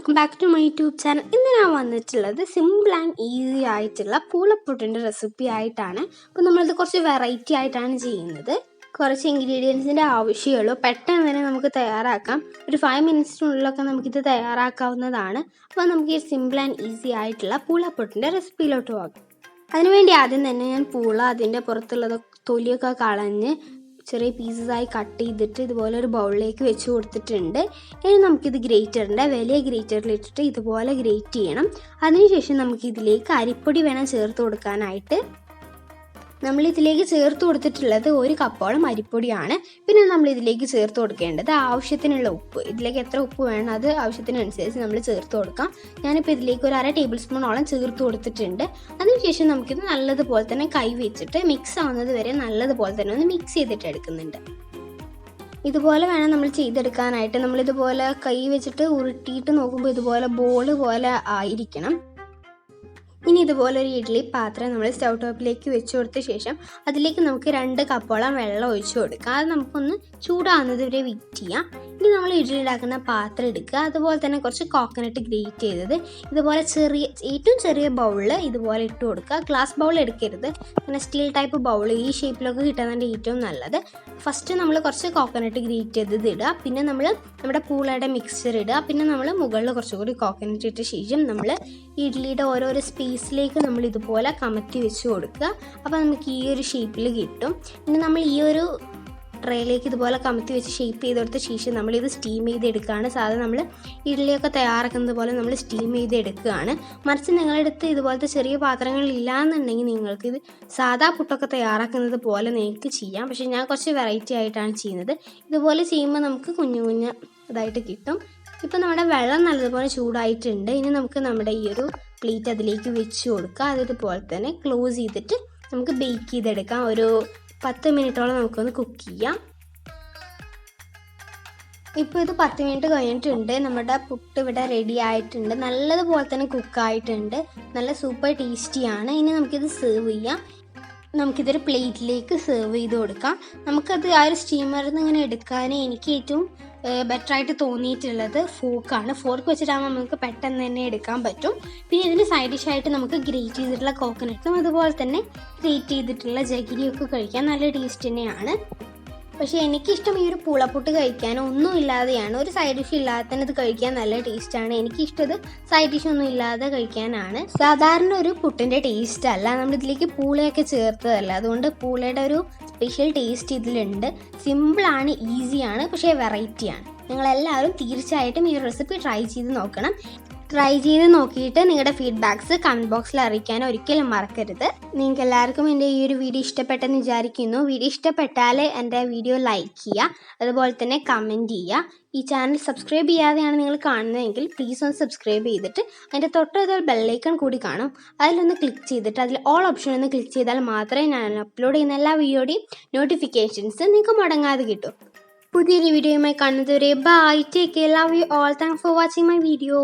Welcome back to my YouTube channel. ഇന്ന് ഞാൻ വന്നിട്ടുള്ളത് സിമ്പിൾ ആൻഡ് ഈസി ആയിട്ടുള്ള പൂളപ്പുട്ടിൻ്റെ റെസിപ്പി ആയിട്ടാണ്. അപ്പോൾ നമ്മളിത് കുറച്ച് വെറൈറ്റി ആയിട്ടാണ് ചെയ്യുന്നത്. കുറച്ച് ഇൻഗ്രീഡിയൻസിൻ്റെ ആവശ്യമുള്ളൂ. പെട്ടെന്ന് തന്നെ നമുക്ക് തയ്യാറാക്കാം. ഒരു 5 മിനിറ്റ്സിനുള്ളിലൊക്കെ നമുക്കിത് തയ്യാറാക്കാവുന്നതാണ്. അപ്പോൾ നമുക്ക് ഈ സിമ്പിൾ ആൻഡ് ഈസി ആയിട്ടുള്ള പൂളപ്പുട്ടിൻ്റെ റെസിപ്പിയിലോട്ട് പോകാം. അതിനുവേണ്ടി ആദ്യം തന്നെ ഞാൻ പൂള അതിൻ്റെ പുറത്തുള്ളത് തൊലിയൊക്കെ കളഞ്ഞ് ചെറിയ പീസസായി കട്ട് ചെയ്തിട്ട് ഇതുപോലെ ഒരു ബൗളിലേക്ക് വെച്ച് കൊടുത്തിട്ടുണ്ട്. ഇനി നമുക്കിത് ഗ്രേറ്ററിൻ്റെ വലിയ ഗ്രേറ്ററിലിട്ടിട്ട് ഇതുപോലെ ഗ്രേറ്റ് ചെയ്യണം. അതിനുശേഷം നമുക്കിതിലേക്ക് അരിപ്പൊടി വേണം ചേർത്ത് കൊടുക്കാനായിട്ട്. നമ്മളിതിലേക്ക് ചേർത്ത് കൊടുത്തിട്ടുള്ളത് 1 കപ്പോളം അരിപ്പൊടിയാണ്. പിന്നെ നമ്മളിതിലേക്ക് ചേർത്ത് കൊടുക്കേണ്ടത് ആവശ്യത്തിനുള്ള ഉപ്പ്. ഇതിലേക്ക് എത്ര ഉപ്പ് വേണം അത് ആവശ്യത്തിനനുസരിച്ച് നമ്മൾ ചേർത്ത് കൊടുക്കാം. ഞാനിപ്പോൾ ഇതിലേക്ക് ഒരു 1/2 ടേബിൾ സ്പൂണോളം ചേർത്ത് കൊടുത്തിട്ടുണ്ട്. അതിനുശേഷം നമുക്കിത് നല്ലതുപോലെ തന്നെ കൈ വെച്ചിട്ട് മിക്സ് ആവുന്നത് വരെ നല്ലതുപോലെ തന്നെ ഒന്ന് മിക്സ് ചെയ്തിട്ട് എടുക്കുന്നുണ്ട്. ഇതുപോലെ വേണം നമ്മൾ ചെയ്തെടുക്കാനായിട്ട്. നമ്മളിതുപോലെ കൈ വെച്ചിട്ട് ഉരുട്ടിയിട്ട് നോക്കുമ്പോൾ ഇതുപോലെ ബോൾ പോലെ ആയിരിക്കണം. ഇനി ഇതുപോലെ ഒരു ഇഡ്ഡലി പാത്രം നമ്മൾ സ്റ്റൗ ടോപ്പിലേക്ക് വെച്ച് കൊടുത്ത ശേഷം അതിലേക്ക് നമുക്ക് 2 കപ്പോളം വെള്ളം ഒഴിച്ച് കൊടുക്കുക. അത് നമുക്കൊന്ന് ചൂടാകുന്നത് വരെ വെയിറ്റ് ചെയ്യാം. ഇനി നമ്മൾ ഇഡ്ഡലി ഉണ്ടാക്കുന്ന പാത്രം എടുക്കുക. അതുപോലെ തന്നെ കുറച്ച് കോക്കനട്ട് ഗ്രേറ്റ് ചെയ്തത് ഇതുപോലെ ഏറ്റവും ചെറിയ ബൗളിൽ ഇതുപോലെ ഇട്ട് കൊടുക്കുക. ഗ്ലാസ് ബൗൾ എടുക്കരുത്, പിന്നെ സ്റ്റീൽ ടൈപ്പ് ബൗൾ ഈ ഷേപ്പിലൊക്കെ കിട്ടുന്നതിൻ്റെ ഏറ്റവും നല്ലത്. ഫസ്റ്റ് നമ്മൾ കുറച്ച് കോക്കനട്ട് ഗ്രേറ്റ് ചെയ്തത് ഇടുക, പിന്നെ നമ്മൾ നമ്മുടെ പൂളയുടെ മിക്സ്ചർ ഇടുക, പിന്നെ നമ്മൾ മുകളിൽ കുറച്ചുകൂടി കോക്കനട്ട് ഇട്ട ശേഷം നമ്മൾ ഇഡ്ഡലിയുടെ ഓരോരോ സ്പേസിലേക്ക് നമ്മൾ ഇതുപോലെ കമത്തി വെച്ച് കൊടുക്കുക. അപ്പോൾ നമുക്ക് ഈ ഒരു ഷേപ്പിൽ കിട്ടും. പിന്നെ നമ്മൾ ഈ ഒരു ട്രേയിലേക്ക് ഇതുപോലെ കമത്തി വെച്ച് ഷേപ്പ് ചെയ്ത് കൊടുത്ത ശേഷം നമ്മളിത് സ്റ്റീം ചെയ്തെടുക്കുകയാണ്. സാധാരണ നമ്മൾ ഇഡ്ഡലിയൊക്കെ തയ്യാറാക്കുന്നത് പോലെ നമ്മൾ സ്റ്റീം ചെയ്തെടുക്കുകയാണ്. മറിച്ച് നിങ്ങളുടെ അടുത്ത് ഇതുപോലത്തെ ചെറിയ പാത്രങ്ങളില്ല എന്നുണ്ടെങ്കിൽ നിങ്ങൾക്കിത് സാധാ പുട്ടൊക്കെ തയ്യാറാക്കുന്നത് പോലെ നിങ്ങൾക്ക് ചെയ്യാം. പക്ഷേ ഞാൻ കുറച്ച് വെറൈറ്റി ആയിട്ടാണ് ചെയ്യുന്നത്. ഇതുപോലെ ചെയ്യുമ്പോൾ നമുക്ക് കുഞ്ഞു കുഞ്ഞ് ഇതായിട്ട് കിട്ടും. ഇപ്പോൾ നമ്മുടെ വെള്ളം നല്ലതുപോലെ ചൂടായിട്ടുണ്ട്. ഇനി നമുക്ക് നമ്മുടെ ഈ ഒരു പ്ലേറ്റ് അതിലേക്ക് വെച്ച് കൊടുക്കുക. അതുപോലെ തന്നെ ക്ലോസ് ചെയ്തിട്ട് നമുക്ക് ബേക്ക് ചെയ്തെടുക്കാം. ഒരു 10 മിനിറ്റോളം നമുക്കൊന്ന് കുക്ക് ചെയ്യാം. ഇപ്പോൾ ഇത് 10 മിനിറ്റ് കഴിഞ്ഞിട്ടുണ്ട്. നമ്മുടെ പുട്ട് ഇവിടെ റെഡി ആയിട്ടുണ്ട്. നല്ലതുപോലെ തന്നെ കുക്കായിട്ടുണ്ട്. നല്ല സൂപ്പർ ടേസ്റ്റിയാണ്. ഇനി നമുക്കിത് സെർവ് ചെയ്യാം. നമുക്കിതൊരു പ്ലേറ്റിലേക്ക് സെർവ് ചെയ്ത് കൊടുക്കാം. നമുക്കത് ആ ഒരു സ്റ്റീമറിൽ നിന്ന് ഇങ്ങനെ എടുക്കാൻ എനിക്ക് ഏറ്റവും ബെറ്ററായിട്ട് തോന്നിയിട്ടുള്ളത് ഫോർക്കാണ്. ഫോർക്ക് വെച്ചിട്ടാകുമ്പോൾ നമുക്ക് പെട്ടെന്ന് തന്നെ എടുക്കാൻ പറ്റും. പിന്നെ ഇതിന് സൈഡ് ഡിഷായിട്ട് നമുക്ക് ഗ്രേറ്റ് ചെയ്തിട്ടുള്ള കോക്കനട്ടും അതുപോലെ തന്നെ ഗ്രേറ്റ് ചെയ്തിട്ടുള്ള ജഗിരിയൊക്കെ കഴിക്കാൻ നല്ല ടേസ്റ്റ് തന്നെയാണ്. പക്ഷേ എനിക്കിഷ്ടം ഈ ഒരു പൂളപ്പുട്ട് കഴിക്കാൻ ഒന്നും ഇല്ലാതെയാണ്. ഒരു സൈഡ് ഡിഷ് ഇല്ലാതെ തന്നെ ഇത് കഴിക്കാൻ നല്ല ടേസ്റ്റാണ്. എനിക്കിഷ്ടത് സൈഡ് ഡിഷ് ഒന്നും ഇല്ലാതെ കഴിക്കാനാണ്. സാധാരണ ഒരു പുട്ടിൻ്റെ ടേസ്റ്റ് അല്ല, നമ്മളിതിലേക്ക് പൂളയൊക്കെ ചേർത്തതല്ല. അതുകൊണ്ട് പൂളയുടെ ഒരു സ്പെഷ്യൽ ടേസ്റ്റ് ഇതിലുണ്ട്. സിമ്പിളാണ്, ഈസിയാണ്, പക്ഷേ വെറൈറ്റിയാണ്. നിങ്ങളെല്ലാവരും തീർച്ചയായിട്ടും ഈ റെസിപ്പി ട്രൈ ചെയ്ത് നോക്കണം. ട്രൈ ചെയ്ത് നോക്കിയിട്ട് നിങ്ങളുടെ ഫീഡ്ബാക്ക്സ് കമൻറ്റ് ബോക്സിൽ അറിയിക്കാൻ ഒരിക്കലും മറക്കരുത്. നിങ്ങൾക്ക് എല്ലാവർക്കും എൻ്റെ ഈ ഒരു വീഡിയോ ഇഷ്ടപ്പെട്ടെന്ന് വിചാരിക്കുന്നു. വീഡിയോ ഇഷ്ടപ്പെട്ടാൽ എൻ്റെ വീഡിയോ ലൈക്ക് ചെയ്യുക, അതുപോലെ തന്നെ കമൻറ്റ് ചെയ്യുക. ഈ ചാനൽ സബ്സ്ക്രൈബ് ചെയ്യാതെയാണ് നിങ്ങൾ കാണുന്നതെങ്കിൽ പ്ലീസ് ഒന്ന് സബ്സ്ക്രൈബ് ചെയ്തിട്ട് അതിൻ്റെ തൊട്ടടുത്ത ബെല്ലൈക്കൺ കൂടി കാണും, അതിലൊന്ന് ക്ലിക്ക് ചെയ്തിട്ട് അതിൽ ഓൾ ഓപ്ഷൻ ഒന്ന് ക്ലിക്ക് ചെയ്താൽ മാത്രമേ ഞാൻ അപ്ലോഡ് ചെയ്യുന്ന എല്ലാ വീഡിയോയുടെയും നോട്ടിഫിക്കേഷൻസ് നിങ്ങൾക്ക് മുടങ്ങാതെ കിട്ടും. പുതിയൊരു വീഡിയോയുമായി കാണുന്നതുവരെ bye, take care, love you all, thanks for watching my video.